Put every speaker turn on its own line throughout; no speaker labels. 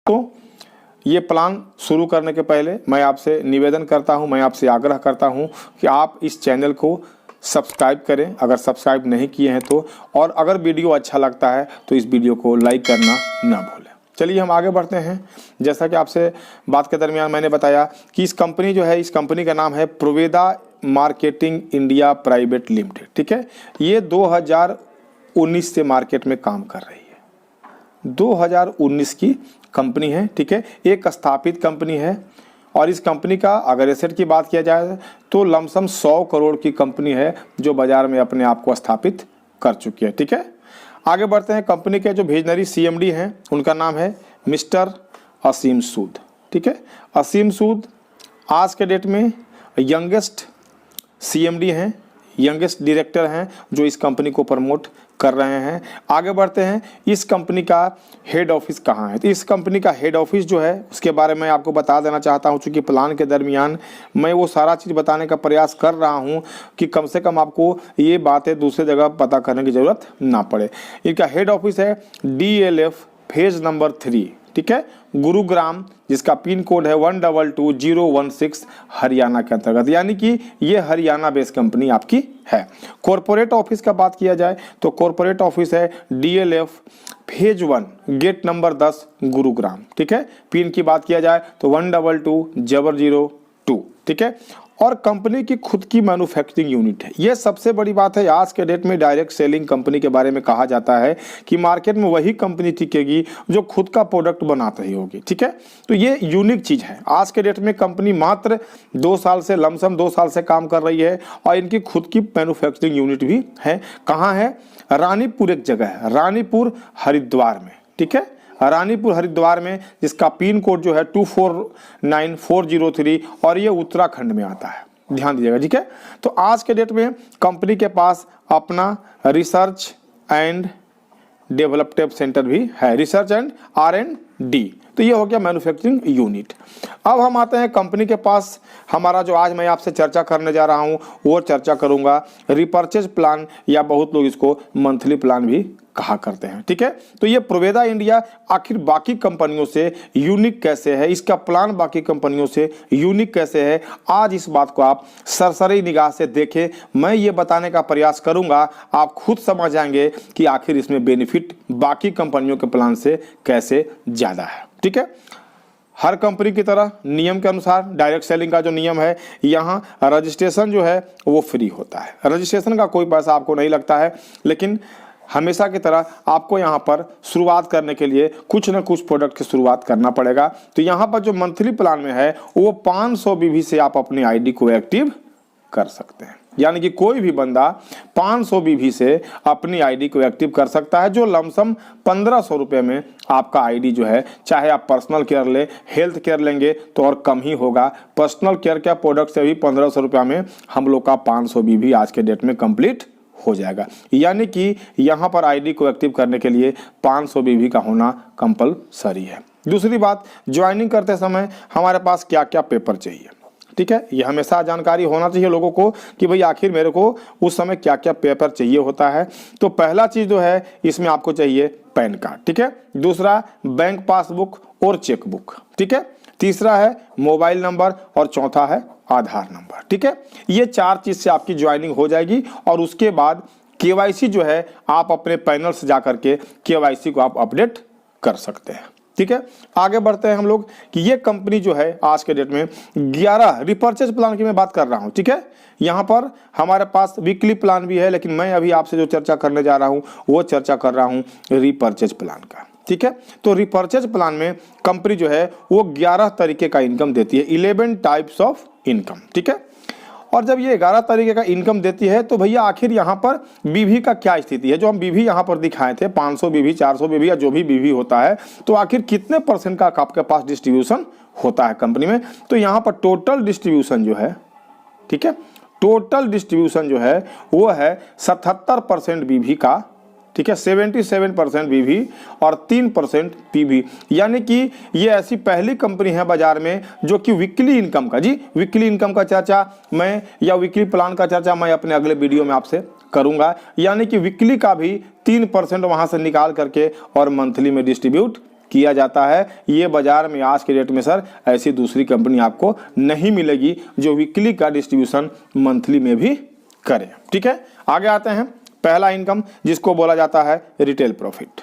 तो ये प्लान शुरू करने के पहले मैं आपसे निवेदन करता हूं, मैं आपसे आग्रह करता हूं कि आप इस चैनल को सब्सक्राइब करें अगर सब्सक्राइब नहीं किए हैं तो, और अगर वीडियो अच्छा लगता है तो इस वीडियो को लाइक करना ना भूलें। चलिए हम आगे बढ़ते हैं। जैसा कि आपसे बात के दरमियान मैंने बताया कि इस कंपनी जो है, इस कंपनी का नाम है प्रोवेदा मार्केटिंग इंडिया प्राइवेट लिमिटेड। ठीक है, ये 2019 से मार्केट में काम कर रही है। 2019 की कंपनी है। ठीक है, एक स्थापित कंपनी है और इस कंपनी का अगर एसेट की बात किया जाए तो लमसम 100 करोड़ की कंपनी है जो बाजार में अपने आप को स्थापित कर चुकी है। ठीक है, आगे बढ़ते हैं। कंपनी के जो विजनरी सीएमडी हैं उनका नाम है मिस्टर असीम सूद। ठीक है, असीम सूद आज के डेट में यंगेस्ट सीएमडी हैं, यंगेस्ट डायरेक्टर हैं जो इस कंपनी को प्रमोट कर रहे हैं। आगे बढ़ते हैं, इस कंपनी का हेड ऑफिस कहाँ है। तो इस कंपनी का हेड ऑफिस जो है उसके बारे में आपको बता देना चाहता हूं, चूँकि प्लान के दरमियान मैं वो सारा चीज़ बताने का प्रयास कर रहा हूं कि कम से कम आपको ये बातें दूसरी जगह पता करने की ज़रूरत ना पड़े। इनका हेड ऑफिस है DLF फेज नंबर 3। ठीक है, गुरुग्राम, जिसका पिन कोड है 122016 हरियाणा के अंतर्गत, यानी कि ये हरियाणा बेस्ड कंपनी आपकी है। कॉरपोरेट ऑफिस का बात किया जाए तो कॉरपोरेट ऑफिस है DLF phase 1 gate number 10 Gurugram. ठीक है, पिन की बात किया जाए तो 122002। ठीक है, और कंपनी की खुद की मैन्युफैक्चरिंग यूनिट है। ये सबसे बड़ी बात है। आज के डेट में डायरेक्ट सेलिंग कंपनी के बारे में कहा जाता है कि मार्केट में वही कंपनी टिकेगी जो खुद का प्रोडक्ट बनाते ही होगी। ठीक है, तो ये यूनिक चीज़ है। आज के डेट में कंपनी मात्र 2 साल से, लमसम 2 साल से काम कर रही है और इनकी खुद की मैन्युफैक्चरिंग यूनिट भी है। कहाँ है? रानीपुर एक जगह है, रानीपुर हरिद्वार में। ठीक है, रानीपुर हरिद्वार में, जिसका पिन कोड जो है 249403 और ये उत्तराखंड में आता है, ध्यान दीजिएगा। ठीक है, तो आज के डेट में कंपनी के पास अपना रिसर्च एंड डेवलपमेंट सेंटर भी है, रिसर्च एंड R&D। तो ये हो गया मैन्युफैक्चरिंग यूनिट। अब हम आते हैं कंपनी के पास। हमारा जो आज मैं आपसे चर्चा करने जा रहा हूँ वो चर्चा करूँगा रिपर्चेज प्लान, या बहुत लोग इसको मंथली प्लान भी कहा करते हैं। ठीक है, तो ये प्रोवेदा इंडिया आखिर बाकी कंपनियों से यूनिक कैसे है, इसका प्लान बाकी कंपनियों से यूनिक कैसे है, आज इस बात को आप सरसरी निगाह से देखें। मैं ये बताने का प्रयास करूंगा, आप खुद समझ जाएंगे कि आखिर इसमें बेनिफिट बाकी कंपनियों के प्लान से कैसे ज़्यादा है। ठीक है, हर कंपनी की तरह नियम के अनुसार डायरेक्ट सेलिंग का जो नियम है, यहाँ रजिस्ट्रेशन जो है वो फ्री होता है। रजिस्ट्रेशन का कोई पैसा आपको नहीं लगता है, लेकिन हमेशा की तरह आपको यहाँ पर शुरुआत करने के लिए कुछ न कुछ प्रोडक्ट की शुरुआत करना पड़ेगा। तो यहाँ पर जो मंथली प्लान में है वो 500 BV से आप अपनी आईडी को एक्टिव कर सकते हैं, यानी कि कोई भी बंदा 500 BV से अपनी आईडी को एक्टिव कर सकता है, जो लमसम 1500 रुपये में आपका आईडी जो है, चाहे आप पर्सनल केयर ले, हेल्थ केयर लेंगे तो और कम ही होगा। पर्सनल केयर के प्रोडक्ट से भी 1500 रुपये में हम लोग का 500 BV आज के डेट में कंप्लीट हो जाएगा। यानी कि यहाँ पर आईडी को एक्टिव करने के लिए 500 BV का होना कंपलसरी है। दूसरी बात, ज्वाइनिंग करते समय हमारे पास क्या क्या पेपर चाहिए। ठीक है, ये हमेशा जानकारी होना चाहिए लोगों को कि भाई आखिर मेरे को उस समय क्या क्या पेपर चाहिए होता है। तो पहला चीज़ जो है इसमें आपको चाहिए पैन कार्ड। ठीक है, दूसरा बैंक पासबुक और चेकबुक। ठीक है, तीसरा है मोबाइल नंबर और चौथा है आधार नंबर। ठीक है, ये 4 चीज़ से आपकी ज्वाइनिंग हो जाएगी और उसके बाद KYC जो है आप अपने पैनल से जा करके KYC को आप अपडेट कर सकते हैं। ठीक है, आगे बढ़ते हैं हम लोग कि ये कंपनी जो है आज के डेट में 11 रिपर्चेज प्लान की मैं बात कर रहा हूँ। ठीक है, यहाँ पर हमारे पास वीकली प्लान भी है, लेकिन मैं अभी आपसे जो चर्चा करने जा रहा हूँ वो चर्चा कर रहा हूँ रिपर्चेज प्लान का। ठीक है, तो रिपर्चेज प्लान में कंपनी जो है वो 11 तरीके का इनकम देती है, 11 टाइप्स ऑफ इनकम। ठीक है, और जब ये 11 तरीके का इनकम देती है तो भैया आखिर यहाँ पर BV का क्या स्थिति है। जो हम BV यहाँ पर दिखाए थे 500 BV, 400 BV या जो भी BV होता है, तो आखिर कितने % का आपके पास डिस्ट्रीब्यूशन होता है कंपनी में। तो यहाँ पर टोटल डिस्ट्रीब्यूशन जो है, ठीक है, टोटल डिस्ट्रीब्यूशन जो है वो है 77% BV का। ठीक है, 77% BV और 3% PV, यानी कि ये ऐसी पहली कंपनी है बाजार में जो कि वीकली इनकम का, जी वीकली इनकम का चर्चा मैं, या वीकली प्लान का चर्चा मैं अपने अगले वीडियो में आपसे करूंगा। यानी कि वीकली का भी 3% वहां से निकाल करके और मंथली में डिस्ट्रीब्यूट किया जाता है। ये बाजार में आज के डेट में सर ऐसी दूसरी कंपनी आपको नहीं मिलेगी जो वीकली का डिस्ट्रीब्यूशन मंथली में भी करे। ठीक है, आगे आते हैं। पहला इनकम जिसको बोला जाता है रिटेल प्रॉफिट।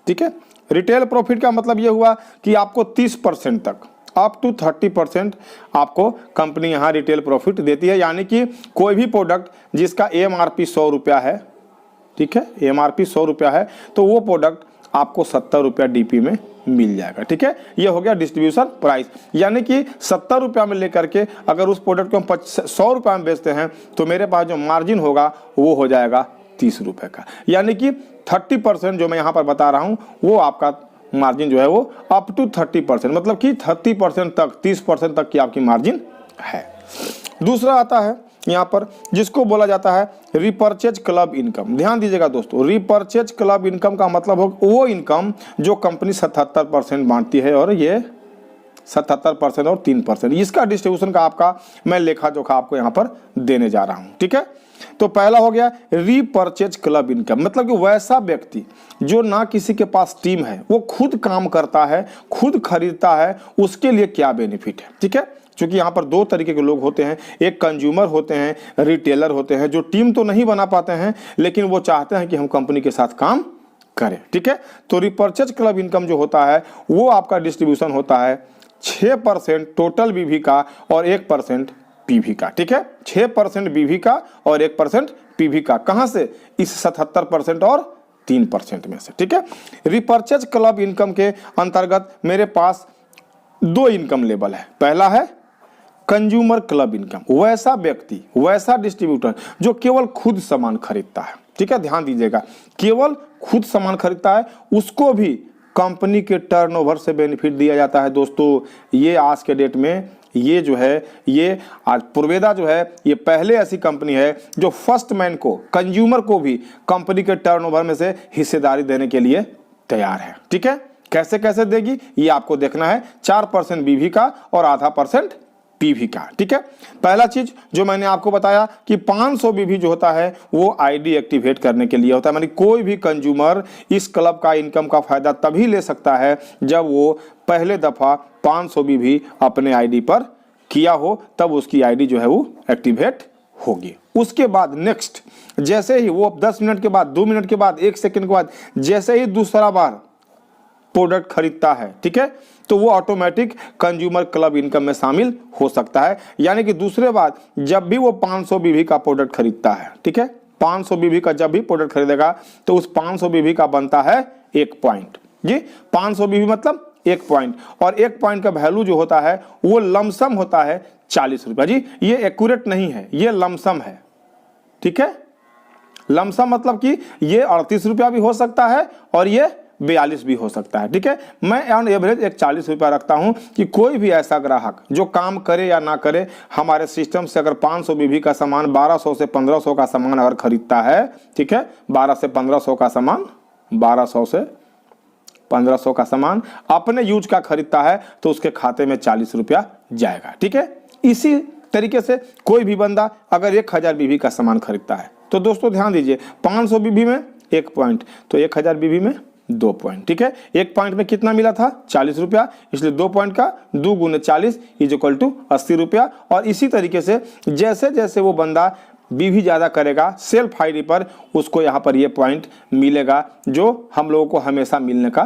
ठीक है, रिटेल प्रॉफिट का मतलब ये हुआ कि आपको 30% तक, अप टू 30% आपको कंपनी यहाँ रिटेल प्रॉफिट देती है। यानी कि कोई भी प्रोडक्ट जिसका MRP 100 रुपया है, ठीक है, MRP 100 रुपया है, तो वो प्रोडक्ट आपको 70 रुपया DP में मिल जाएगा। ठीक है, ये हो गया डिस्ट्रीब्यूशन प्राइस। यानी कि 70 रुपया में लेकर के अगर उस प्रोडक्ट को हम 100 रुपया में बेचते हैं तो मेरे पास जो मार्जिन होगा वो हो जाएगा 30 रुपये का। यानी कि 30% जो मैं यहाँ पर बता रहा हूँ वो आपका मार्जिन जो है वो अप टू 30%, मतलब कि 30% तक, 30% तक की आपकी मार्जिन है। दूसरा आता है यहाँ पर जिसको बोला जाता है रिपर्चेज क्लब इनकम। ध्यान दीजिएगा दोस्तों, रिपर्चेज क्लब इनकम का मतलब हो वो इनकम जो कंपनी 77% बांटती है और ये 77% और 3%, इसका डिस्ट्रीब्यूशन का आपका मैं लेखा जोखा आपको यहाँ पर देने जा रहा हूँ। ठीक है, तो पहला हो गया रीपर्चेज क्लब इनकम, मतलब कि वैसा व्यक्ति जो ना किसी के पास टीम है, वो खुद काम करता है, खुद खरीदता है, उसके लिए क्या बेनिफिट है। ठीक है, क्योंकि यहाँ पर दो तरीके के लोग होते हैं, एक कंज्यूमर होते हैं, रिटेलर होते हैं, जो टीम तो नहीं बना पाते हैं लेकिन वो चाहते हैं कि हम कंपनी के साथ काम करें। ठीक है, तो रिपर्चेज क्लब इनकम जो होता है वो आपका डिस्ट्रीब्यूशन होता है 6% टोटल बीवी का और 1% पीवी का। ठीक है, 6% बीवी का और 1% पीवी का। कहां से? इस 77% और 3% में से। ठीक है, रिपर्चेज क्लब इनकम के अंतर्गत मेरे पास दो इनकम लेवल है। पहला है कंज्यूमर क्लब इनकम, वैसा व्यक्ति, वैसा डिस्ट्रीब्यूटर जो केवल खुद सामान खरीदता है। ठीक है, ध्यान दीजिएगा, केवल खुद सामान खरीदता है, उसको भी कंपनी के टर्नओवर से बेनिफिट दिया जाता है। दोस्तों ये आज के डेट में ये जो है, ये आज प्रोवेदा जो है, ये पहले ऐसी कंपनी है जो फर्स्ट मैन को, कंज्यूमर को भी कंपनी के टर्नओवर में से हिस्सेदारी देने के लिए तैयार है। ठीक है, कैसे कैसे देगी ये आपको देखना है। 4% बीवी का और आधा % पीवी का। ठीक है, पहला चीज जो मैंने आपको बताया कि 500 बीवी जो होता है वो आईडी एक्टिवेट करने के लिए होता है। यानी कोई भी कंज्यूमर इस क्लब का इनकम का फायदा तभी ले सकता है जब वो पहले दफा 500 बीवी अपने आईडी पर किया हो, तब उसकी आईडी जो है वो एक्टिवेट होगी। उसके बाद नेक्स्ट, जैसे ही वो 10 मिनट के बाद, 2 मिनट के बाद, 1 सेकंड के बाद, जैसे ही दूसरा बार प्रोडक्ट खरीदता है, ठीक है, तो वो ऑटोमेटिक कंज्यूमर क्लब इनकम में शामिल हो सकता है। यानी कि दूसरे बार जब भी वो 500 बीवी का प्रोडक्ट खरीदता है, ठीक है, 500 बीवी का जब भी प्रोडक्ट खरीदेगा तो उस 500 बीवी का बनता है 1 पॉइंट। जी, 500 बीवी मतलब 1 पॉइंट, और 1 पॉइंट का वैल्यू जो होता है वो लमसम होता है 40 रुपया। जी, ये एक्यूरेट नहीं है, ये लमसम है। ठीक है, लमसम मतलब कि ये 38 रुपया भी हो सकता है और ये 42 भी हो सकता है। ठीक है, मैं ऑन एवरेज एक 40 रुपया रखता हूं कि कोई भी ऐसा ग्राहक जो काम करे या ना करे, हमारे सिस्टम से अगर 500 बीवी का सामान 1200 से 1500 का सामान अगर खरीदता है, ठीक है, 12 से 1500 का सामान, 1200 से 1500 का सामान अपने यूज का खरीदता है तो उसके खाते में 40 रुपया जाएगा। ठीक है, इसी तरीके से कोई भी बंदा अगर 1000 बीवी का सामान खरीदता है तो दोस्तों ध्यान दीजिए, 500 बीवी में 1 पॉइंट तो 1000 बीवी में 2 पॉइंट। ठीक है, 1 पॉइंट में कितना मिला था? 40 रुपया, इसलिए 2 पॉइंट का 2 गुने 40 इज इक्वल टू 80 रुपया। और इसी तरीके से जैसे जैसे वो बंदा बीवी ज्यादा करेगा सेल्फ आईडी पर, उसको यहाँ पर ये पॉइंट मिलेगा जो हम लोगों को हमेशा मिलने का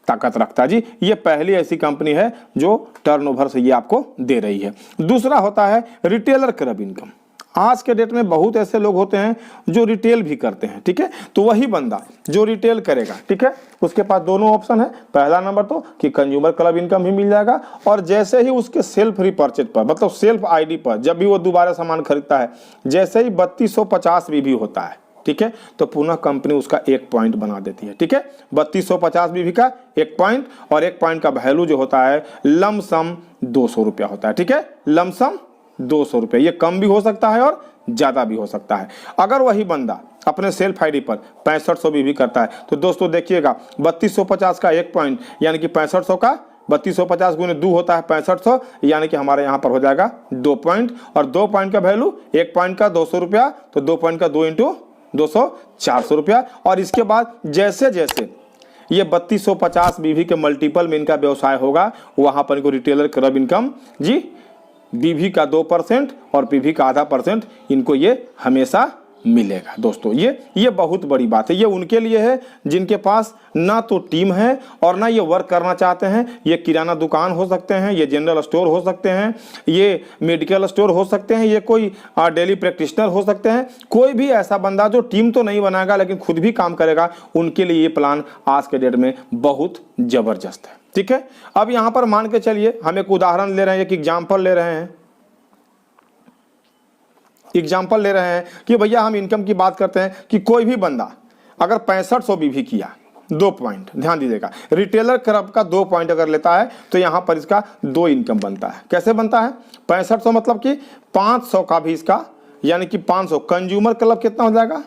ताकत रखता है। जी, ये पहली ऐसी कंपनी है जो टर्नओवर से ये आपको दे रही है। दूसरा होता है रिटेलर क्लब इनकम। आज के डेट में बहुत ऐसे लोग होते हैं जो रिटेल भी करते हैं। ठीक है, तो वही बंदा जो रिटेल करेगा, ठीक है, उसके पास दोनों ऑप्शन है। पहला नंबर तो कि कंज्यूमर क्लब इनकम भी मिल जाएगा, और जैसे ही उसके सेल्फ रिपर्चेज पर, मतलब सेल्फ आईडी पर जब भी वो दोबारा सामान खरीदता है, जैसे ही 3250 बीवी होता है, ठीक है, तो पुनः कंपनी उसका 1 पॉइंट बना देती है। ठीक है, 3250 बीवी का 1 पॉइंट, और 1 पॉइंट का वैल्यू जो होता है लमसम 200 रुपया होता है। ठीक है, लमसम 200 रुपये, ये कम भी हो सकता है और ज्यादा भी हो सकता है। अगर वही बंदा अपने सेल्फ आईडी पर 6500 बीवी करता है तो दोस्तों देखिएगा, 3250 का 1 पॉइंट यानी कि 6500 का 3250 गुने 2 होता है 6500, यानी कि हमारे यहाँ पर हो जाएगा 2 पॉइंट, और 2 पॉइंट का वैल्यू 1 पॉइंट का 200 रुपया, तो 2 पॉइंट का 2 इंटू 200 400 रुपया। और इसके बाद जैसे जैसे ये 3250 बीवी के मल्टीपल में इनका व्यवसाय होगा, वहां पर इनको रिटेलर क्लब इनकम जी बीवी का 2% और पीवी का आधा % इनको ये हमेशा मिलेगा। दोस्तों ये बहुत बड़ी बात है। ये उनके लिए है जिनके पास ना तो टीम है और ना ये वर्क करना चाहते हैं। ये किराना दुकान हो सकते हैं, ये जनरल स्टोर हो सकते हैं, ये मेडिकल स्टोर हो सकते हैं, ये कोई डेली प्रैक्टिशनर हो सकते हैं। कोई भी ऐसा बंदा जो टीम तो नहीं बनाएगा लेकिन खुद भी काम करेगा, उनके लिए ये प्लान आज के डेट में बहुत जबरदस्त है। ठीक है, अब यहाँ पर मान के चलिए हम एक उदाहरण ले रहे हैं, एक एग्जाम्पल ले रहे हैं कि भैया हम इनकम की बात करते हैं कि कोई भी बंदा अगर 6500 बीवी किया, 2 पॉइंट ध्यान दीजिएगा, रिटेलर क्लब का 2 पॉइंट अगर लेता है तो यहां पर इसका 2 इनकम बनता है। कैसे बनता है? 6500 मतलब कि 500 का भी इसका, यानी कि 500 कंज्यूमर क्लब कितना हो जाएगा?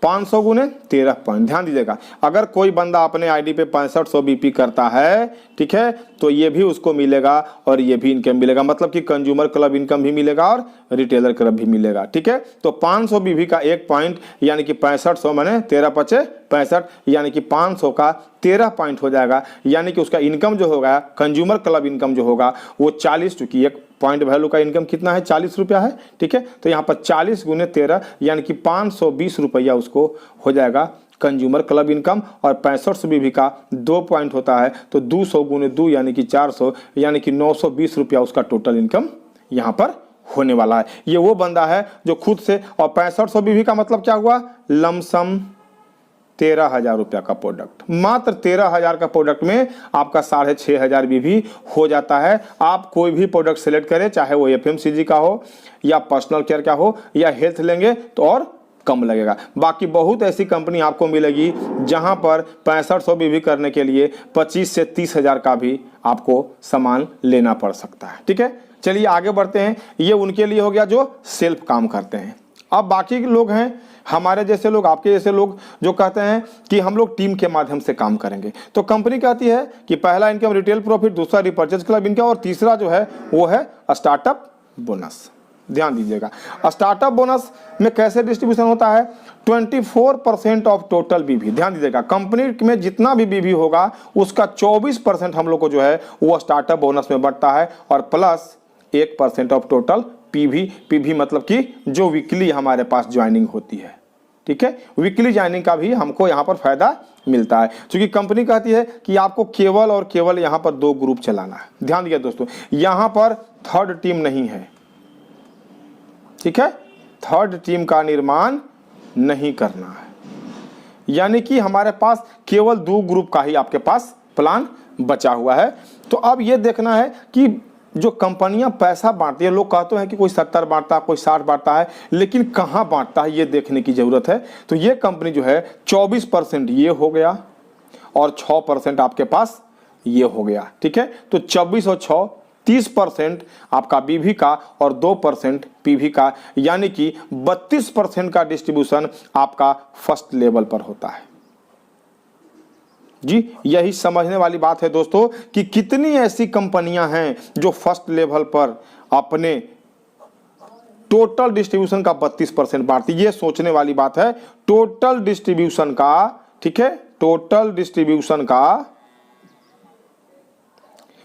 500 गुने 13 पॉइंट। ध्यान दीजिएगा, अगर कोई बंदा अपने आईडी पे 6500 बीपी करता है, ठीक है, तो ये भी उसको मिलेगा और ये भी इनकम मिलेगा, मतलब कि कंज्यूमर क्लब इनकम भी मिलेगा और रिटेलर क्लब भी मिलेगा। ठीक है, तो 500 बीवी का 1 पॉइंट यानी कि 6500 माने 13 पचे 65, यानी कि 500 का 13 पॉइंट हो जाएगा, यानी कि उसका इनकम जो होगा, कंज्यूमर क्लब इनकम जो होगा वो 40, चूंकि 1 पॉइंट वैल्यू का इनकम कितना है? 40 रुपया है। ठीक है, तो यहाँ पर 40 गुने 13 यानी कि 520 रुपया उसको हो जाएगा कंज्यूमर क्लब इनकम, और 6500 बीवी का 2 पॉइंट होता है तो 200 गुने 2 यानी कि 400, यानी कि 920 रुपया उसका टोटल इनकम यहाँ पर होने वाला है। ये वो बंदा है जो खुद से, और 6500 बीवी का मतलब क्या हुआ? लमसम 13,000 रुपया का प्रोडक्ट, मात्र 13,000 का प्रोडक्ट में आपका 6,500 बीवी हो जाता है। आप कोई भी प्रोडक्ट सेलेक्ट करें, चाहे वो FMCG का हो या पर्सनल केयर का हो या हेल्थ लेंगे तो और कम लगेगा। बाकी बहुत ऐसी कंपनी आपको मिलेगी जहां पर 6500 बीवी करने के लिए 25 से 30,000 का भी आपको सामान लेना पड़ सकता है। ठीक है, चलिए आगे बढ़ते हैं। ये उनके लिए हो गया जो सेल्फ काम करते हैं। अब बाकी लोग हैं, हमारे जैसे लोग, आपके जैसे लोग जो कहते हैं कि हम लोग टीम के माध्यम से काम करेंगे, तो कंपनी कहती है कि पहला इनकम रिटेल प्रॉफिट, दूसरा रिपर्चेज क्लब इनकम और तीसरा जो है वो है स्टार्टअप बोनस। ध्यान दीजिएगा, स्टार्टअप बोनस में कैसे डिस्ट्रीब्यूशन होता है? 24% ऑफ टोटल बीवी। ध्यान दीजिएगा, कंपनी में जितना भी बीवी होगा उसका 24% हम लोग को जो है वो स्टार्टअप बोनस में बढ़ता है, और प्लस 1% ऑफ टोटल पीवी मतलब कि जो वीकली हमारे पास ज्वाइनिंग होती है। ठीक है, वीकली ज्वाइनिंग का भी हमको यहाँ पर फायदा मिलता है, क्योंकि कंपनी कहती है कि आपको केवल और केवल यहाँ पर 2 ग्रुप चलाना है। ध्यान दिया दोस्तों, यहाँ पर थर्ड टीम नहीं है। ठीक है, थर्ड टीम का निर्माण नहीं करना है, यानी कि हमारे पास केवल 2 ग्रुप का ही आपके पास प्लान बचा हुआ है। तो अब ये देखना है कि जो कंपनियां पैसा बांटती है, लोग कहते हैं कि कोई 70 बांटता है, कोई 60 बांटता है, लेकिन कहां बांटता है ये देखने की जरूरत है। तो ये कंपनी जो है 24% ये हो गया और 6% आपके पास ये हो गया। ठीक है, तो 24 और 6 30% आपका बीवी का और 2% पीवी का, यानी कि 32% का डिस्ट्रीब्यूशन आपका फर्स्ट लेवल पर होता है। जी, यही समझने वाली बात है दोस्तों कि कितनी ऐसी कंपनियां हैं जो फर्स्ट लेवल पर अपने टोटल डिस्ट्रीब्यूशन का 32% बांटती। ये सोचने वाली बात है, टोटल डिस्ट्रीब्यूशन का, ठीक है, टोटल डिस्ट्रीब्यूशन का,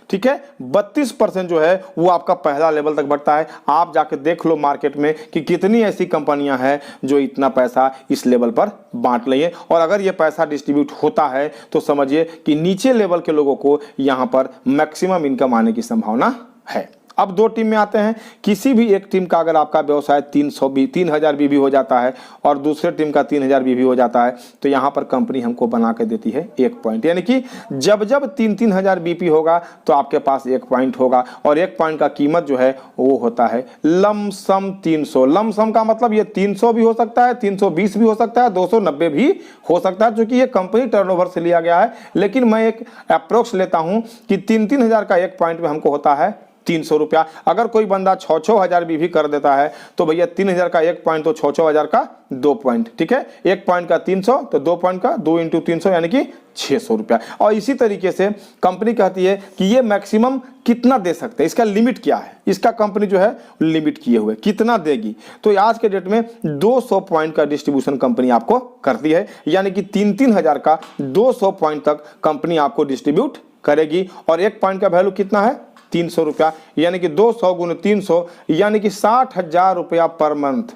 ठीक है, 32% जो है वो आपका पहला लेवल तक बढ़ता है। आप जाके देख लो मार्केट में कि कितनी ऐसी कंपनियां हैं जो इतना पैसा इस लेवल पर बांट रही है, और अगर ये पैसा डिस्ट्रीब्यूट होता है तो समझिए कि नीचे लेवल के लोगों को यहां पर मैक्सिमम इनकम आने की संभावना है। अब 2 टीम में आते हैं। किसी भी एक टीम का अगर आपका व्यवसाय 3,000 बीवी हो जाता है और दूसरे टीम का 3,000 बीवी हो जाता है, तो यहाँ पर कंपनी हमको बना के देती है 1 पॉइंट, यानी कि जब जब 3,000 बीपी होगा तो आपके पास 1 पॉइंट होगा, और 1 पॉइंट का कीमत जो है वो होता है लमसम 300। लमसम का मतलब ये 300 भी हो सकता है, 320 भी हो सकता है, 290 भी हो सकता है, क्योंकि ये कंपनी टर्नओवर से लिया गया है। लेकिन मैं एक अप्रोक्स लेता हूँ कि 3,000 का 1 पॉइंट में हमको होता है 300 रुपया। अगर कोई बंदा 6,000 बीवी कर देता है तो भैया 3,000 का 1 पॉइंट तो 6,000 का 2 पॉइंट, ठीक है। 1 पॉइंट का 300 तो 2 पॉइंट का 2 × 300 यानी कि 600 रुपया। और इसी तरीके से कंपनी कहती है कि ये मैक्सिमम कितना दे सकते हैं, इसका लिमिट क्या है, इसका कंपनी जो है लिमिट किए हुए कितना देगी। तो आज के डेट में 200 पॉइंट का डिस्ट्रीब्यूशन कंपनी आपको करती है, यानी कि 3-3 हजार का 200 पॉइंट तक कंपनी आपको डिस्ट्रीब्यूट करेगी। और 1 पॉइंट का वैल्यू कितना है 300 रुपया, यानी कि 200 × 300 यानी कि 60,000 रुपया पर मंथ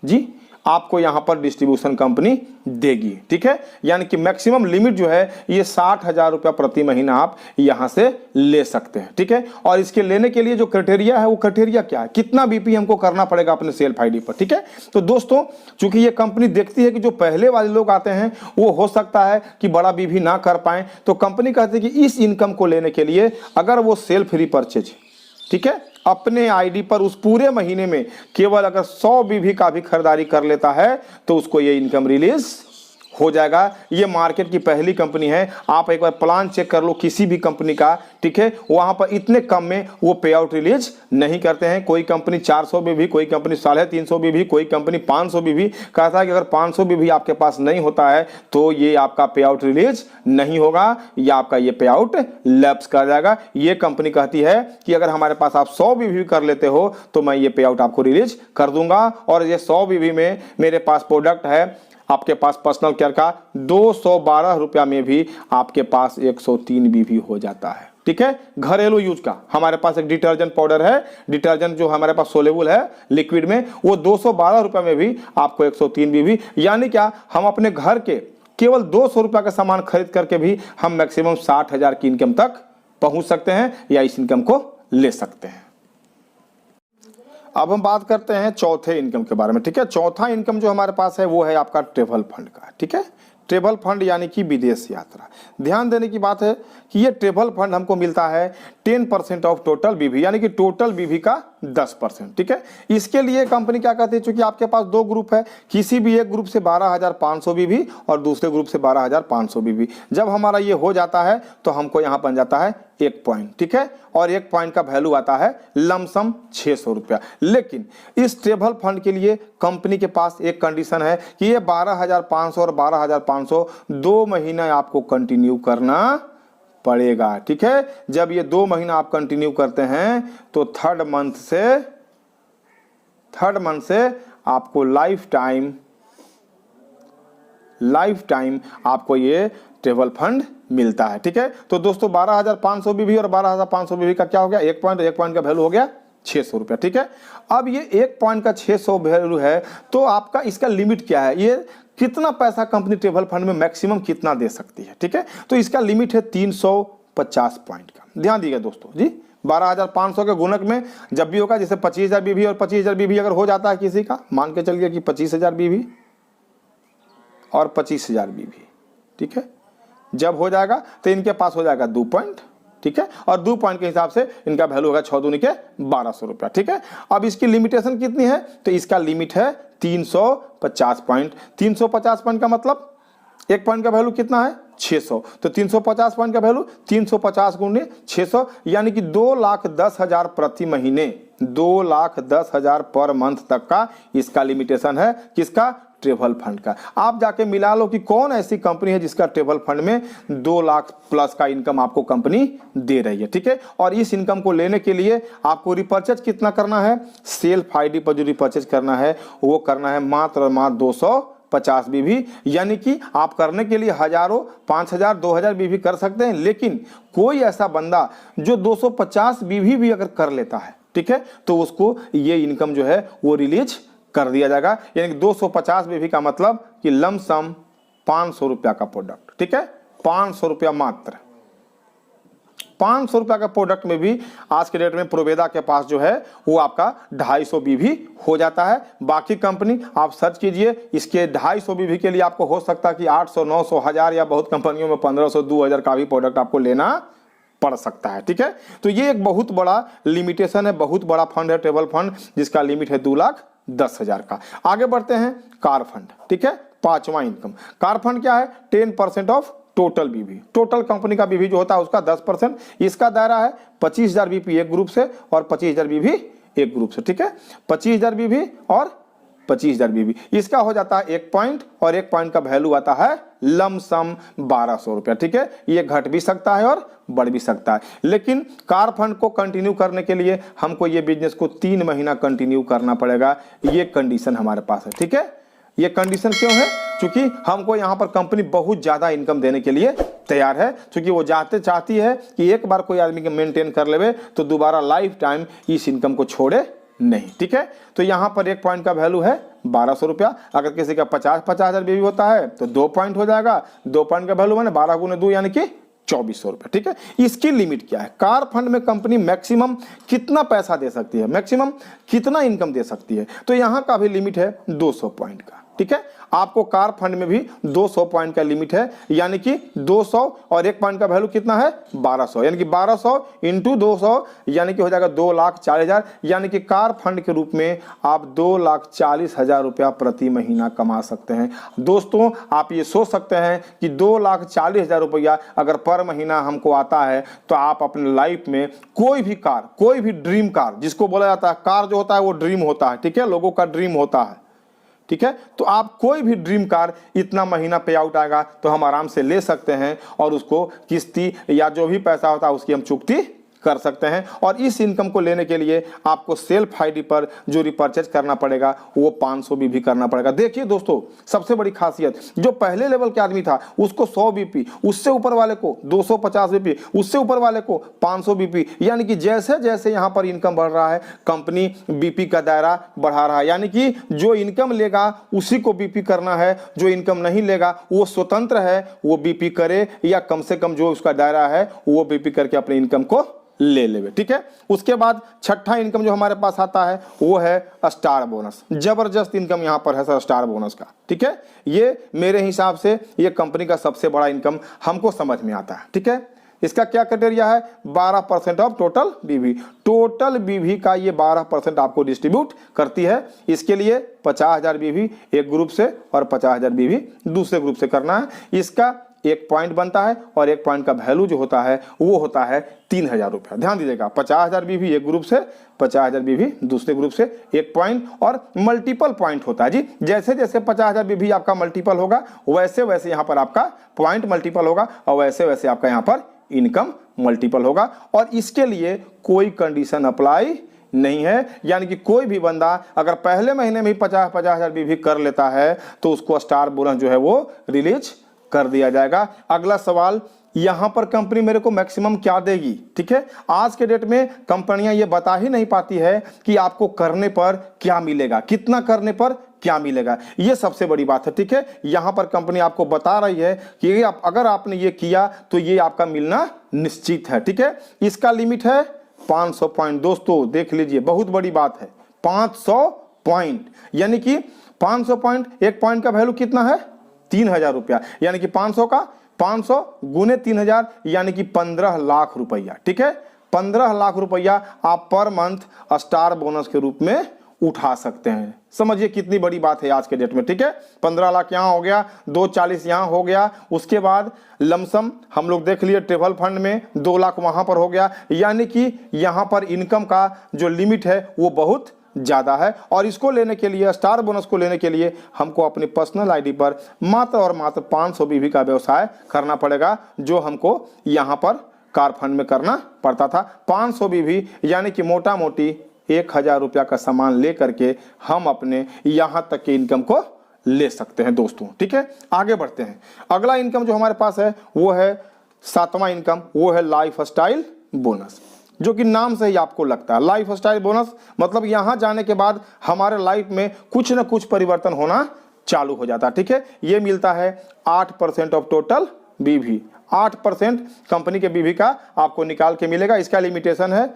जी आपको यहां पर डिस्ट्रीब्यूशन कंपनी देगी, ठीक है। यानी कि मैक्सिमम लिमिट जो है ये 60,000 रुपया प्रति महीना आप यहां से ले सकते हैं, ठीक है। और इसके लेने के लिए जो क्राइटेरिया है वो क्राइटेरिया क्या है, कितना बीपी हमको करना पड़ेगा अपने सेल्फ आईडी पर, ठीक है। तो दोस्तों चूंकि ये कंपनी देखती है कि जो पहले वाले लोग आते हैं वो हो सकता है कि बड़ा बीपी ना कर पाए, तो कंपनी कहती है कि इस इनकम को लेने के लिए अगर वो सेल्फ रीपर्चेज, ठीक है, अपने आईडी पर उस पूरे महीने में केवल अगर 100 बीवी का भी खरीदारी कर लेता है तो उसको ये इनकम रिलीज हो जाएगा। ये मार्केट की पहली कंपनी है। आप एक बार प्लान चेक कर लो किसी भी कंपनी का, ठीक है, वहां पर इतने कम में वो पे आउट रिलीज नहीं करते हैं। कोई कंपनी 400 बीवी, कोई कंपनी 350 बीवी, कोई कंपनी 500 बीवी। कहता है कि अगर 500 बीवी आपके पास नहीं होता है तो ये आपका पे आउट रिलीज नहीं होगा, या आपका ये पे आउट लैप्स कर जाएगा। ये कंपनी कहती है कि अगर हमारे पास आप 100 बीवी कर लेते हो तो मैं ये पे आउट आपको रिलीज कर दूंगा। और ये 100 बीवी में मेरे पास प्रोडक्ट है आपके पास पर्सनल केयर का 212 रुपया में भी आपके पास 103 बीवी हो जाता है, ठीक है। घरेलू यूज का हमारे पास एक डिटर्जेंट पाउडर है, डिटर्जेंट जो हमारे पास सोलेबल है लिक्विड में, वो 212 रुपया में भी आपको 103 बीवी। यानी क्या, हम अपने घर के केवल 200 रुपया का सामान खरीद करके भी हम मैक्सिमम 60,000 की इनकम तक पहुंच सकते हैं या इस इनकम को ले सकते हैं। अब हम बात करते हैं चौथे इनकम के बारे में, ठीक है। चौथा इनकम जो हमारे पास है वो है आपका ट्रेवल फंड का, ठीक है। ट्रेवल फंड यानी कि विदेश यात्रा। ध्यान देने की बात है कि ये ट्रेवल फंड हमको मिलता है 10% ऑफ टोटल बीवी, यानी कि टोटल बीवी का 10%, ठीक है। इसके लिए कंपनी क्या कहती है, चूंकि आपके पास 2 ग्रुप है, किसी भी एक ग्रुप से 12,500 बीवी और दूसरे ग्रुप से 12,500 बीवी। जब हमारा ये हो जाता है तो हमको यहाँ बन जाता है 1 पॉइंट, ठीक है। और 1 पॉइंट का वैल्यू आता है लमसम 600 रुपया। लेकिन इस ट्रेवल फंड के लिए कंपनी के पास एक कंडीशन है कि ये 12,500 और 12,500 2 महीना आपको कंटिन्यू करना पड़ेगा, ठीक है। जब ये 2 महीना आप कंटिन्यू करते हैं तो थर्ड मंथ से आपको लाइफ टाइम आपको ये ट्रेवल फंड मिलता है, ठीक है। तो दोस्तों 12,500 बीवी और 12,500 बीवी का क्या हो गया, 1 पॉइंट, 1 पॉइंट का वैल्यू हो गया 600 रुपया, ठीक है। अब ये 1 पॉइंट का 600 वैल्यू है तो आपका इसका लिमिट क्या है, ये कितना पैसा कंपनी ट्रेवल फंड में मैक्सिमम कितना दे सकती है, ठीक है। तो इसका लिमिट है 350 पॉइंट का। ध्यान दीजिए दोस्तों जी, 12,500 के गुणक में जब भी होगा, जैसे 25,000 बीवी और 25,000 बीवी अगर हो जाता है किसी का, मान के चलिए कि 25,000 बीवी और 25,000 बीवी, ठीक है, जब हो जाएगा तो इनके पास हो जाएगा 2 पॉइंट, ठीक है। और 2 पॉइंट के हिसाब से इनका वैल्यू होगा 6 दूनी के 1200 रुपया, ठीक है। अब इसकी लिमिटेशन कितनी है, तो इसका लिमिट है 350 पॉइंट। 350 पॉइंट का मतलब 1 पॉइंट का वैल्यू कितना है 600, तो 350 पॉइंट का वैल्यू 350 × 600 यानी कि 2,10,000 प्रति महीने, 2,10,000 पर मंथ तक का इसका लिमिटेशन है। किसका, ट्रेवल फंड का। आप जाके मिला लो कि कौन ऐसी कंपनी है जिसका ट्रेवल फंड में 2 लाख प्लस का इनकम आपको कंपनी दे रही है, ठीक है। और इस इनकम को लेने के लिए आपको रिपर्चेज कितना करना है, सेल्फ आईडी पर जो रिपर्चेज करना है वो करना है मात्र 250 बीवी। यानी कि आप करने के लिए हजारों, 5,000, 2,000 बीवी कर सकते हैं। लेकिन कोई ऐसा बंदा जो 250 बीवी भी अगर कर लेता है, ठीक है, तो उसको ये इनकम जो है वो रिलीज कर दिया जाएगा। यानी कि 250 बीवी का मतलब कि लमसम 500 रुपया का प्रोडक्ट, ठीक है, 500 रुपया मात्र। 500 रुपया का प्रोडक्ट में भी आज के डेट में प्रोवेदा के पास जो है वो आपका 250 बीवी हो जाता है। बाकी कंपनी आप सर्च कीजिए, इसके 250 बीवी के लिए आपको हो सकता है कि 800, 900, 1000 या बहुत कंपनियों में 1500, 2000 का भी प्रोडक्ट आपको लेना पड़ सकता है, ठीक है। तो ये एक बहुत बड़ा लिमिटेशन है, बहुत बड़ा फंड है ट्रेवल फंड, जिसका लिमिट है 2,10,000 का। आगे बढ़ते हैं कार फंड, ठीक है, 5वां इनकम। कार फंड क्या है, 10% ऑफ टोटल बीवी, टोटल कंपनी का बीवी जो होता है उसका 10%। इसका दायरा है 25,000 बीपी एक ग्रुप से और 25,000 बीवी एक ग्रुप से, ठीक है। 25,000 बीवी और 25,000 बीवी, इसका हो जाता है 1 पॉइंट और 1 पॉइंट का वैल्यू आता है लमसम 1200 रुपया, ठीक है। ये घट भी सकता है और बढ़ भी सकता है, लेकिन कार फंड को कंटिन्यू करने के लिए हमको ये बिजनेस को 3 महीना कंटिन्यू करना पड़ेगा। ये कंडीशन हमारे पास है, ठीक है। ये कंडीशन क्यों है? क्योंकि हमको यहाँ पर कंपनी बहुत ज़्यादा इनकम देने के लिए तैयार है, क्योंकि वो चाहती है कि एक बार कोई आदमी के मेंटेन कर लेवे तो दोबारा लाइफ टाइम इस इनकम को छोड़े नहीं, ठीक है। तो यहाँ पर 1 पॉइंट का वैल्यू है 1200 रुपया। अगर किसी का 50,000 बीवी होता है तो 2 पॉइंट हो जाएगा। 2 पॉइंट का वैल्यू मैंने 12 गुने 2 यानी कि 2400 रुपये, ठीक है। इसकी लिमिट क्या है? कार फंड में कंपनी मैक्सिमम कितना पैसा दे सकती है, मैक्सिमम कितना इनकम दे सकती है? तो यहाँ का भी लिमिट है 200 पॉइंट का, ठीक है। आपको कार फंड में भी 200 पॉइंट का लिमिट है, यानी कि 200 और 1 पॉइंट का वैल्यू कितना है 1200, यानी कि 1200 इंटू 200 यानी कि हो जाएगा 2,40,000, यानी कि कार फंड के रूप में आप 2,40,000 रुपया प्रति महीना कमा सकते हैं। दोस्तों आप ये सोच सकते हैं कि 2,40,000 रुपया अगर पर महीना हमको आता है तो आप अपने लाइफ में कोई भी कार, कोई भी ड्रीम कार, जिसको बोला जाता है कार जो होता है वो ड्रीम होता है, ठीक है, लोगों का ड्रीम होता है, ठीक है। तो आप कोई भी ड्रीम कार इतना महीना पे आउट आएगा तो हम आराम से ले सकते हैं और उसको किस्ती या जो भी पैसा होता है उसकी हम चुकती कर सकते हैं। और इस इनकम को लेने के लिए आपको सेल्फ आईडी पर जो रिपर्चेज करना पड़ेगा वो 500 बीपी करना पड़ेगा। देखिए दोस्तों, सबसे बड़ी खासियत, जो पहले लेवल के आदमी था उसको 100 बीपी, उससे ऊपर वाले को 250 बीपी, उससे ऊपर वाले को 500 बीपी, यानी कि जैसे जैसे यहाँ पर इनकम बढ़ रहा है कंपनी बीपी का दायरा बढ़ा रहा है, यानी कि जो इनकम लेगा उसी को बीपी करना है, जो इनकम नहीं लेगा वो स्वतंत्र है, वो बीपी करे या कम से कम जो उसका दायरा है वो बीपी करके अपने इनकम को ले लेवे, ठीक है। उसके बाद छठा इनकम जो हमारे पास आता है वो है स्टार बोनस। जबरदस्त इनकम यहाँ पर है सर स्टार बोनस का, ठीक है। ये मेरे हिसाब से ये कंपनी का सबसे बड़ा इनकम हमको समझ में आता है, ठीक है। इसका क्या क्राइटेरिया है? 12% ऑफ टोटल बीवी, टोटल बीवी का ये 12% आपको डिस्ट्रीब्यूट करती है। इसके लिए 50,000 बीवी एक ग्रुप से और 50,000 बीवी दूसरे ग्रुप से करना है। इसका 1 पॉइंट बनता है और 1 पॉइंट का वैल्यू जो होता है वो होता है 3,000 रुपया। ध्यान दीजिएगा, 50,000 बीवी एक ग्रुप से, 50,000 बीवी दूसरे ग्रुप से, 1 पॉइंट और मल्टीपल पॉइंट होता है जी। जैसे जैसे 50,000 बीवी आपका मल्टीपल होगा वैसे वैसे यहाँ पर आपका पॉइंट मल्टीपल होगा और वैसे वैसे आपका यहाँ पर इनकम मल्टीपल होगा। और इसके लिए कोई कंडीशन अप्लाई नहीं है, यानी कि कोई भी बंदा अगर पहले महीने में ही 50,000 बीवी कर लेता है तो उसको स्टार बोनस जो है वो रिलीज कर दिया जाएगा। अगला सवाल, यहां पर कंपनी मेरे को मैक्सिमम क्या देगी, ठीक है। आज के डेट में कंपनियां ये बता ही नहीं पाती है कि आपको करने पर क्या मिलेगा, कितना करने पर क्या मिलेगा, ये सबसे बड़ी बात है, ठीक है। यहां पर कंपनी आपको बता रही है कि अगर आपने ये किया तो ये आपका मिलना निश्चित है, ठीक है। इसका लिमिट है 500 पॉइंट। दोस्तों देख लीजिए, बहुत बड़ी बात है, 500 पॉइंट, यानी कि 500 पॉइंट, 1 पॉइंट का वैल्यू कितना है 3,000 रुपया, यानी कि 500 गुने 3,000 यानी कि 15 लाख रुपया, ठीक है। 15 लाख रुपया आप पर मंथ स्टार बोनस के रूप में उठा सकते हैं। समझिए कितनी बड़ी बात है आज के डेट में, ठीक है। 15 लाख यहाँ हो गया, 240 यहाँ हो गया, उसके बाद लमसम हम लोग देख लिए ट्रेवल फंड में 2 लाख वहां पर हो गया, यानी कि यहाँ पर इनकम का जो लिमिट है वो बहुत ज़्यादा है। और इसको लेने के लिए, स्टार बोनस को लेने के लिए हमको अपनी पर्सनल आईडी पर मात्र और मात्र 500 बीवी का व्यवसाय करना पड़ेगा, जो हमको यहाँ पर कार फंड में करना पड़ता था। 500 बीवी यानी कि मोटा मोटी 1,000 रुपया का सामान ले करके हम अपने यहाँ तक के इनकम को ले सकते हैं दोस्तों, ठीक है। आगे बढ़ते हैं। अगला इनकम जो हमारे पास है वो है 7वां इनकम, वो है लाइफ स्टाइल बोनस, जो कि नाम से ही आपको लगता है लाइफ स्टाइल बोनस, मतलब यहाँ जाने के बाद हमारे लाइफ में कुछ न कुछ परिवर्तन होना चालू हो जाता है, ठीक है। ये मिलता है 8% ऑफ टोटल बीवी, 8% कंपनी के बीवी का आपको निकाल के मिलेगा। इसका लिमिटेशन है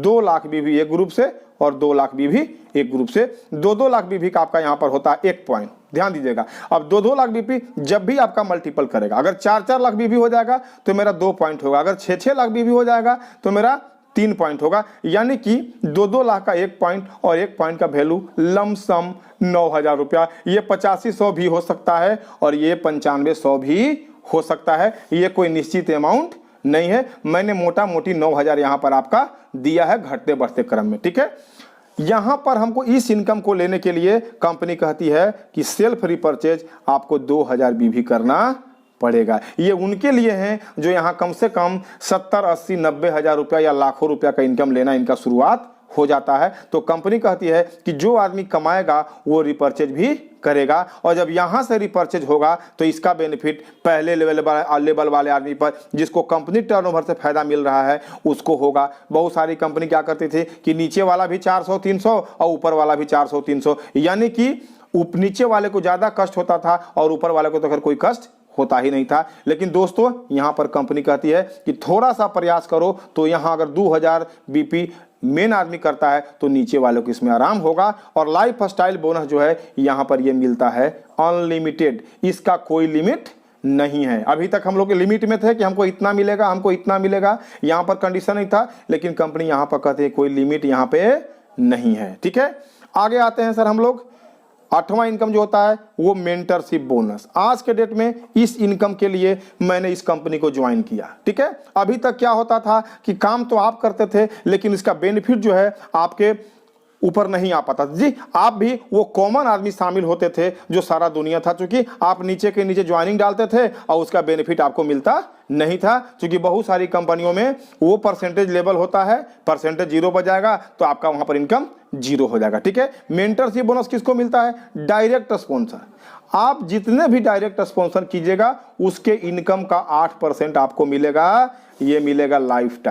2 लाख बीवी एक ग्रुप से और 2 लाख बीवी एक ग्रुप से। 2-2 लाख बीवी का आपका यहाँ पर होता है 1 पॉइंट। ध्यान दीजिएगा, अब 2-2 लाख बीवी जब भी आपका मल्टीपल करेगा, अगर 4-4 लाख बीवी हो जाएगा तो मेरा 2 पॉइंट होगा, अगर 6-6 लाख बीवी हो जाएगा तो मेरा 3 पॉइंट होगा, यानी कि 2-2 लाख का 1 पॉइंट और 1 पॉइंट का वैल्यू लमसम 9,000 रुपया। ये 8500 भी हो सकता है और ये 9500 भी हो सकता है, ये कोई निश्चित अमाउंट नहीं है। मैंने मोटा मोटी 9,000 यहाँ पर आपका दिया है घटते बढ़ते क्रम में, ठीक है। यहाँ पर हमको इस इनकम को लेने के लिए कंपनी कहती है कि सेल्फ रिपर्चेज आपको 2,000 बीवी करना पड़ेगा। ये उनके लिए हैं जो यहाँ कम से कम 70, 80, 90 हज़ार रुपया या लाखों रुपया का इनकम लेना इनका शुरुआत हो जाता है। तो कंपनी कहती है कि जो आदमी कमाएगा वो रिपर्चेज भी करेगा, और जब यहाँ से रिपर्चेज होगा तो इसका बेनिफिट पहले लेवल वाले आदमी पर, जिसको कंपनी टर्नओवर से फायदा मिल रहा है, उसको होगा। बहुत सारी कंपनी क्या करती थी कि नीचे वाला भी 400, 300 और ऊपर वाला भी 400, 300, यानी कि नीचे वाले को ज़्यादा कष्ट होता था और ऊपर वाले को तो खैर कोई कष्ट होता ही नहीं था। लेकिन दोस्तों यहाँ पर कंपनी कहती है कि थोड़ा सा प्रयास करो, तो यहाँ अगर 2000 बीपी मेन आदमी करता है तो नीचे वालों को इसमें आराम होगा। और लाइफ स्टाइल बोनस जो है यहाँ पर ये मिलता है अनलिमिटेड, इसका कोई लिमिट नहीं है। अभी तक हम लोग के लिमिट में थे कि हमको इतना मिलेगा, हमको इतना मिलेगा, यहाँ पर कंडीशन नहीं था, लेकिन कंपनी यहाँ पर कहते हैं कोई लिमिट यहाँ पे नहीं है, ठीक है। आगे आते हैं सर हम लोग, 8वां इनकम जो होता है वो मेंटरशिप बोनस। आज के डेट में इस इनकम के लिए मैंने इस कंपनी को ज्वाइन किया, ठीक है। अभी तक क्या होता था कि काम तो आप करते थे, लेकिन इसका बेनिफिट जो है आपके ऊपर नहीं आ पाता जी। आप भी वो कॉमन आदमी शामिल होते थे जो सारा दुनिया था, क्योंकि आप नीचे के नीचे ज्वाइनिंग डालते थे और उसका बेनिफिट आपको मिलता नहीं था, क्योंकि बहुत सारी कंपनियों में वो परसेंटेज लेवल होता है, परसेंटेज 0 पर जाएगा तो आपका वहां पर इनकम 0 हो जाएगा, ठीक है। मेंटरशिप बोनस किसको मिलता है? Direct sponsor. आप जितने भी डायरेक्ट स्पॉन्सर कीजिएगा उसके इनकम का 8% आपको मिलेगा। ये मिलेगा लाइफ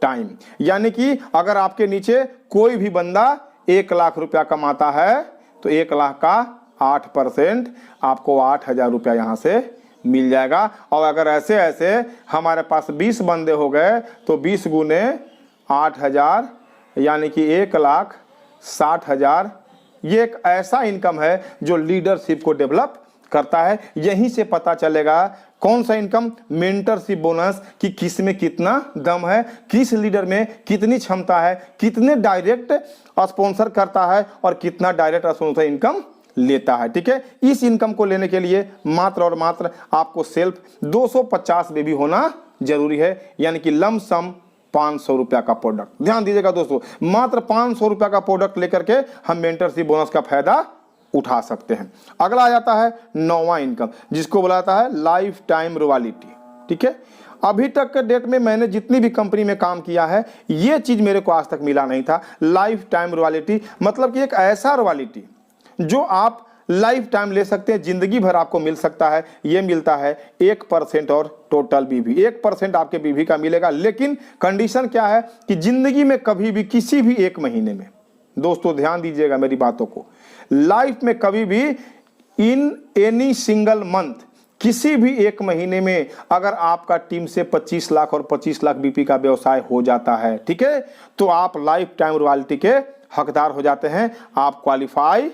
टाइम, यानी कि अगर आपके नीचे कोई भी बंदा 1 लाख रुपया कमाता है तो 1 लाख का 8% आपको 8,000 रुपया यहाँ से मिल जाएगा। और अगर ऐसे ऐसे हमारे पास 20 बंदे हो गए तो 20 गुने 8,000 यानी कि 1,60,000। ये एक ऐसा इनकम है जो लीडरशिप को डेवलप करता है। यहीं से पता चलेगा कौन सा इनकम, मेंटरशिप बोनस, कि किस में कितना दम है, किस लीडर में कितनी क्षमता है, कितने डायरेक्ट स्पॉन्सर करता है और कितना डायरेक्ट स्पॉन्सर इनकम लेता है, ठीक है। इस इनकम को लेने के लिए मात्र और मात्र आपको सेल्फ 250 बेबी होना जरूरी है, यानी कि लम सम 500 रुपया का प्रोडक्ट। ध्यान दीजिएगा दोस्तों, मात्र 500 रुपया का प्रोडक्ट लेकर के हम मेंटरशिप बोनस का फायदा उठा सकते हैं। अगला आ जाता है 9वां इनकम, जिसको बोला जाता है लाइफ टाइम रॉयल्टी, ठीक है। अभी तक के डेट में मैंने जितनी भी कंपनी में काम किया है ये चीज मेरे को आज तक मिला नहीं था। लाइफ टाइम रॉयल्टी मतलब कि एक ऐसा रॉयल्टी जो आप लाइफ टाइम ले सकते हैं, जिंदगी भर आपको मिल सकता है। ये मिलता है 1% और टोटल बीवी 1% आपके बीवी का मिलेगा। लेकिन कंडीशन क्या है कि जिंदगी में कभी भी किसी भी एक महीने में, दोस्तों ध्यान दीजिएगा मेरी बातों को, लाइफ में कभी भी इन एनी सिंगल मंथ, किसी भी एक महीने में अगर आपका टीम से 25 लाख और 25 लाख बीपी का व्यवसाय हो जाता है, ठीक है, तो आप लाइफ टाइम रॉयल्टी के हकदार हो जाते हैं, आप क्वालिफाई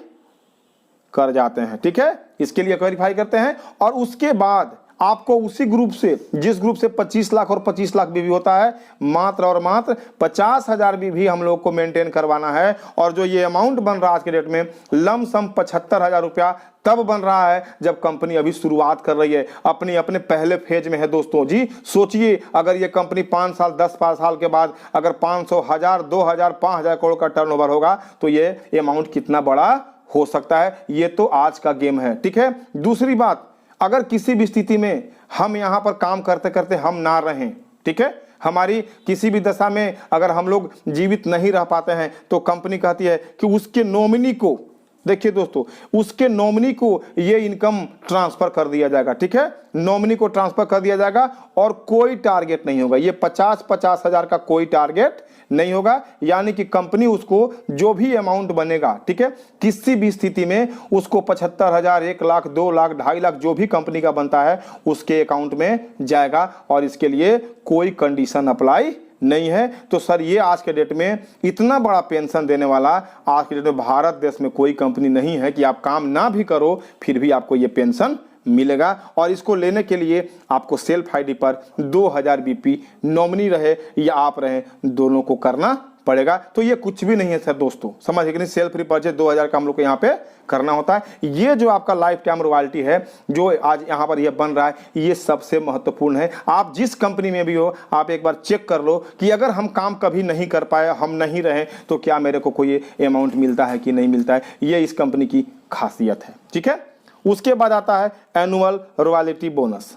कर जाते हैं, ठीक है। इसके लिए क्वालिफाई करते हैं और उसके बाद आपको उसी ग्रुप से, जिस ग्रुप से 25 लाख और 25 लाख बीवी होता है, मात्र और मात्र 50,000 बीवी हम लोग को मेंटेन करवाना है। और जो ये अमाउंट बन रहा है आज के डेट में, लम सम 75,000 रुपया तब बन रहा है जब कंपनी अभी शुरुआत कर रही है, अपने पहले फेज में है। दोस्तों जी सोचिए, अगर ये कंपनी 5 साल 10 साल के बाद अगर 500, 1000, 2000, 5000 करोड़ का टर्नओवर होगा तो ये अमाउंट कितना बड़ा हो सकता है। ये तो आज का गेम है, ठीक है। दूसरी बात, अगर किसी भी स्थिति में हम यहाँ पर काम करते करते हम ना रहें, ठीक है, हमारी किसी भी दशा में अगर हम लोग जीवित नहीं रह पाते हैं तो कंपनी कहती है कि उसके नॉमिनी को, देखिए दोस्तों, उसके नॉमिनी को ये इनकम ट्रांसफर कर दिया जाएगा, ठीक है। नॉमिनी को ट्रांसफर कर दिया जाएगा और कोई टारगेट नहीं होगा। ये 50 हज़ार का कोई टारगेट नहीं होगा, यानी कि कंपनी उसको जो भी अमाउंट बनेगा, ठीक है, किसी भी स्थिति में उसको 75,000, 1 लाख, 2 लाख, 2.5 लाख जो भी कंपनी का बनता है उसके अकाउंट में जाएगा और इसके लिए कोई कंडीशन अप्लाई नहीं है। तो सर ये आज के डेट में इतना बड़ा पेंशन देने वाला आज के डेट में भारत देश में कोई कंपनी नहीं है कि आप काम ना भी करो फिर भी आपको ये पेंशन मिलेगा। और इसको लेने के लिए आपको सेल्फ आईडी पर 2000 बीपी नॉमिनी रहे या आप रहे, दोनों को करना पड़ेगा। तो ये कुछ भी नहीं है सर दोस्तों, समझ गए कि नहीं। सेल्फ रिपर्चेज 2000 का हम लोग को यहाँ पे करना होता है। ये जो आपका लाइफ टाइम रॉयल्टी है जो आज यहाँ पर ये बन रहा है, ये सबसे महत्वपूर्ण है। आप जिस कंपनी में भी हो आप एक बार चेक कर लो कि अगर हम काम कभी नहीं कर पाए, हम नहीं रहे, तो क्या मेरे को कोई अमाउंट मिलता है कि नहीं मिलता है। ये इस कंपनी की खासियत है, ठीक है। उसके बाद आता है एनुअल रॉयल्टी बोनस,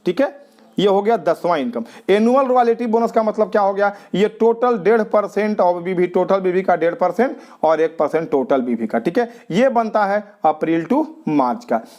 ठीक है। ये हो गया 10वां इनकम। एनुअल रॉयल्टी बोनस का मतलब क्या हो गया, ये टोटल 1.5% ऑफ बीवी, टोटल बीवी का 1.5% और 1% टोटल बीवी का, ठीक है। ये बनता है अप्रैल टू मार्च का।